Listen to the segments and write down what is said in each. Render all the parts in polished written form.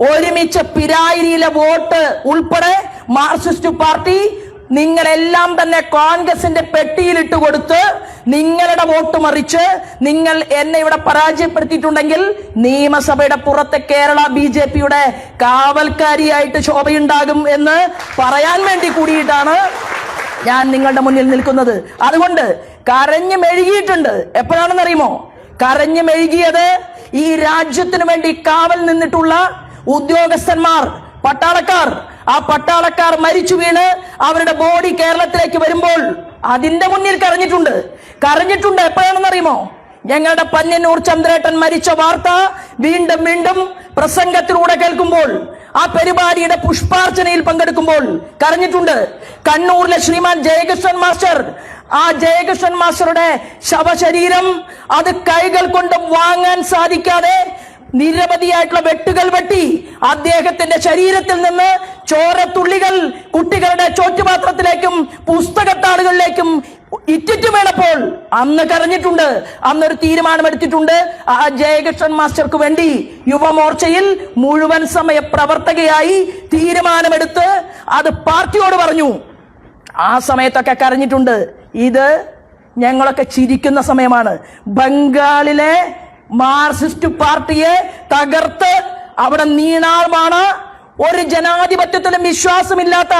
ഒരുമിച്ച് പിരായിരിയിലെ വോട്ട് ഉൾപ്പെടെ Marxist party നിങ്ങളെല്ലാം തന്നെ കോൺഗ്രസിന്റെ പെട്ടിയിലിട്ട് കൊടുത്ത് നിങ്ങളുടെ വോട്ട് മറിച്ച് നിങ്ങൾ എന്നെ ഇവിടെ പരാജയപ്പെടുത്തിയിട്ടുണ്ടെങ്കിൽ നിയമസഭയുടെ പുറത്തെ കേരള BJPയുടെ കാവൽക്കാരിയായിട്ട് ശോഭയുണ്ടാകും എന്ന് പറയാൻ വേണ്ടി കൂടിയിട്ടാണ് ഞാൻ നിങ്ങളുടെ മുന്നിൽ നിൽക്കുന്നത്. അതുകൊണ്ട് കരഞ്ഞു മെഴുകിയിട്ടുണ്ട്. എപ്പോഴാണെന്നറിയുമോ? കരഞ്ഞു മെഴുകിയത് ഈ രാജ്യത്തിനു വേണ്ടി കാവൽ നിന്നിട്ടുള്ള ഉദ്യോഗസ്ഥന്മാർ, പട്ടാളക്കാർ. ആ പട്ടാളക്കാർ മരിച്ചു വീണ് അവരുടെ ബോഡി കേരളത്തിലേക്ക് വരുമ്പോൾ അതിന്റെ മുന്നിൽ കരഞ്ഞിട്ടുണ്ട്. എപ്പോഴാണെന്നറിയുമോ? ഞങ്ങളുടെ പന്ന്യന്നൂർ ചന്ദ്രേട്ടൻ മരിച്ച വാർത്ത വീണ്ടും വീണ്ടും പ്രസംഗത്തിലൂടെ കേൾക്കുമ്പോൾ, ആ പരിപാടിയുടെ പുഷ്പാർച്ചനയിൽ പങ്കെടുക്കുമ്പോൾ കരഞ്ഞിട്ടുണ്ട്. കണ്ണൂരിലെ ശ്രീമാൻ ജയകൃഷ്ണൻ മാസ്റ്റർ, ആ ജയകൃഷ്ണൻ മാസ്റ്ററുടെ ശവശരീരം അത് കൈകൾ കൊണ്ട് വാങ്ങാൻ സാധിക്കാതെ നിരവധിയായിട്ടുള്ള വെട്ടുകൾ വെട്ടി അദ്ദേഹത്തിന്റെ ശരീരത്തിൽ നിന്ന് ചോരത്തുള്ളികൾ കുട്ടികളുടെ ചോറ്റുപാത്രത്തിലേക്കും പുസ്തകത്താളുകളിലേക്കും ഇറ്റിറ്റ് വീണപ്പോൾ അന്ന് കരഞ്ഞിട്ടുണ്ട്. അന്നൊരു തീരുമാനമെടുത്തിട്ടുണ്ട്. ആ ജയകൃഷ്ണൻ മാസ്റ്റർക്ക് വേണ്ടി യുവമോർച്ചയിൽ മുഴുവൻ സമയ പ്രവർത്തകയായി തീരുമാനമെടുത്ത് അത് പാർട്ടിയോട് പറഞ്ഞു. ആ സമയത്തൊക്കെ കരഞ്ഞിട്ടുണ്ട്. ഇത് ഞങ്ങളൊക്കെ ചിരിക്കുന്ന സമയമാണ്. ബംഗാളിലെ മാർക്സിസ്റ്റ് പാർട്ടിയെ തകർത്ത് അവിടെ നീണാൾമാണ് ഒരു ജനാധിപത്യത്തിലും വിശ്വാസമില്ലാത്ത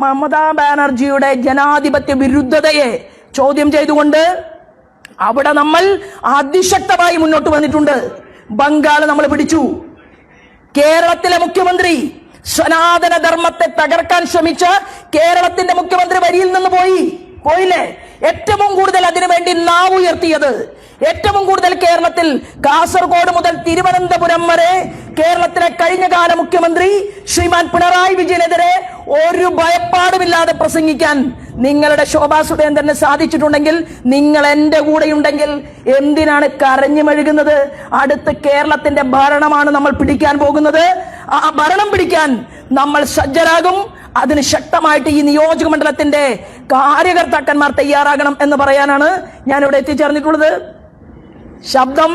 മമതാ ബാനർജിയുടെ ജനാധിപത്യ വിരുദ്ധതയെ ചോദ്യം ചെയ്തുകൊണ്ട് അവിടെ നമ്മൾ അതിശക്തമായി മുന്നോട്ട് വന്നിട്ടുണ്ട്. ബംഗാൾ നമ്മൾ പിടിച്ചു. കേരളത്തിലെ മുഖ്യമന്ത്രി സനാതന ധർമ്മത്തെ തകർക്കാൻ ശ്രമിച്ച കേരളത്തിന്റെ മുഖ്യമന്ത്രി വരിയിൽ നിന്ന് പോയില്ലേ? ഏറ്റവും കൂടുതൽ അതിനുവേണ്ടി നാവ് ഉയർത്തിയത്, ഏറ്റവും കൂടുതൽ കേരളത്തിൽ കാസർഗോഡ് മുതൽ തിരുവനന്തപുരം വരെ കേരളത്തിലെ കഴിഞ്ഞകാല മുഖ്യമന്ത്രി ശ്രീമാൻ പിണറായി വിജയനെതിരെ ഒരു ഭയപ്പാടുമില്ലാതെ പ്രസംഗിക്കാൻ നിങ്ങളുടെ ശോഭാ സുരേന്ദ്രന് സാധിച്ചിട്ടുണ്ടെങ്കിൽ, നിങ്ങൾ എന്റെ കൂടെയുണ്ടെങ്കിൽ എന്തിനാണ് കരഞ്ഞു മെഴുകുന്നത്? അടുത്ത് കേരളത്തിന്റെ ഭരണമാണ് നമ്മൾ പിടിക്കാൻ പോകുന്നത്. ആ ഭരണം പിടിക്കാൻ നമ്മൾ സജ്ജരാകും. അതിന് ശക്തമായിട്ട് ഈ നിയോജക മണ്ഡലത്തിന്റെ കാര്യകർത്താക്കന്മാർ തയ്യാറാകണം എന്ന് പറയാനാണ് ഞാൻ ഇവിടെ എത്തിച്ചേർന്നിട്ടുള്ളത്. ശബ്ദം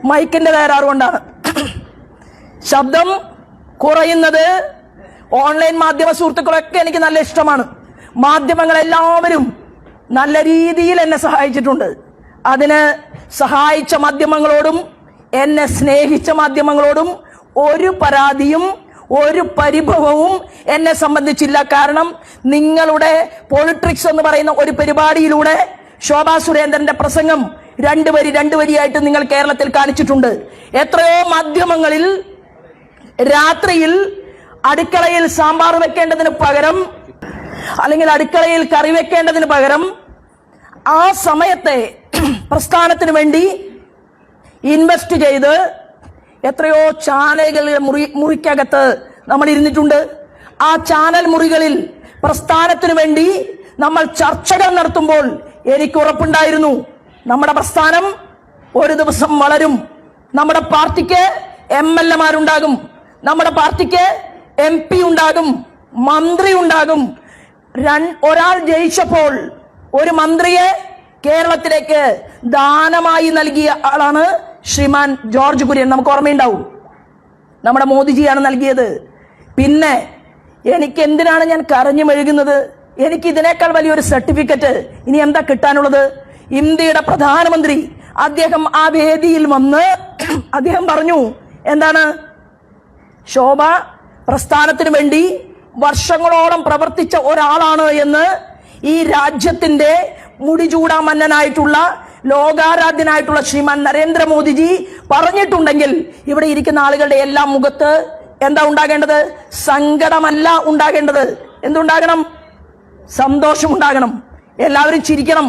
മൈക്കിന്റെ തകരാറുകൊണ്ടാണ്. ശബ്ദം കുറയുന്നത് ഓൺലൈൻ മാധ്യമ സുഹൃത്തുക്കളൊക്കെ എനിക്ക് നല്ല ഇഷ്ടമാണ്. മാധ്യമങ്ങളെല്ലാവരും നല്ല രീതിയിൽ എന്നെ സഹായിച്ചിട്ടുണ്ട്. അതിന് സഹായിച്ച മാധ്യമങ്ങളോടും എന്നെ സ്നേഹിച്ച മാധ്യമങ്ങളോടും ഒരു പരാതിയും ഒരു പരിഭവവും എന്നെ സംബന്ധിച്ചില്ല. കാരണം നിങ്ങളുടെ പൊളിറ്റിക്സ് എന്ന് പറയുന്ന ഒരു പരിപാടിയിലൂടെ ശോഭാ സുരേന്ദ്രന്റെ പ്രസംഗം രണ്ട് വരിയായിട്ട് നിങ്ങൾ കേരളത്തിൽ കാണിച്ചിട്ടുണ്ട്. എത്രയോ മാധ്യമങ്ങളിൽ രാത്രിയിൽ അടുക്കളയിൽ സാമ്പാർ വെക്കേണ്ടതിന് പകരം അല്ലെങ്കിൽ അടുക്കളയിൽ കറി വെക്കേണ്ടതിന് പകരം ആ സമയത്തെ പ്രസ്ഥാനത്തിന് വേണ്ടി ഇൻവെസ്റ്റ് ചെയ്ത് എത്രയോ ചാനലുകളുടെ മുറിക്കകത്ത് നമ്മൾ ഇരുന്നിട്ടുണ്ട്. ആ ചാനൽ മുറികളിൽ പ്രസ്ഥാനത്തിനു വേണ്ടി നമ്മൾ ചർച്ചകൾ നടത്തുമ്പോൾ എനിക്ക് ഉറപ്പുണ്ടായിരുന്നു നമ്മുടെ പ്രസ്ഥാനം ഒരു ദിവസം വളരും. നമ്മുടെ പാർട്ടിക്ക് MLA-മാരുണ്ടാകും, നമ്മുടെ പാർട്ടിക്ക് MP ഉണ്ടാകും, മന്ത്രി ഉണ്ടാകും. ഒരാൾ ജയിച്ചപ്പോൾ ഒരു മന്ത്രിയെ കേരളത്തിലേക്ക് ദാനമായി നൽകിയ ആളാണ് ശ്രീമാൻ ജോർജ് കുര്യൻ. നമുക്ക് ഓർമ്മയുണ്ടാവും, നമ്മുടെ മോദിജിയാണ് നൽകിയത്. പിന്നെ എനിക്ക് എന്തിനാണ് ഞാൻ കരഞ്ഞു മെഴുകുന്നത്? എനിക്ക് ഇതിനേക്കാൾ വലിയൊരു സർട്ടിഫിക്കറ്റ് ഇനി എന്താ കിട്ടാനുള്ളത്? ഇന്ത്യയുടെ പ്രധാനമന്ത്രി അദ്ദേഹം ആ വേദിയിൽ വന്ന് അദ്ദേഹം പറഞ്ഞു, എന്താണ്, ശോഭ പ്രസ്ഥാനത്തിന് വേണ്ടി വർഷങ്ങളോളം പ്രവർത്തിച്ച ഒരാളാണ് എന്ന് ഈ രാജ്യത്തിന്റെ മുടിചൂടാ മന്നനായിട്ടുള്ള ലോകാരാധ്യനായിട്ടുള്ള ശ്രീമാൻ നരേന്ദ്രമോദിജി പറഞ്ഞിട്ടുണ്ടെങ്കിൽ ഇവിടെ ഇരിക്കുന്ന ആളുകളുടെ എല്ലാം മുഖത്ത് എന്താ ഉണ്ടാകേണ്ടത്? സങ്കടമല്ല ഉണ്ടാകേണ്ടത്. എന്തുണ്ടാകണം? സന്തോഷം ഉണ്ടാകണം. എല്ലാവരും ചിരിക്കണം.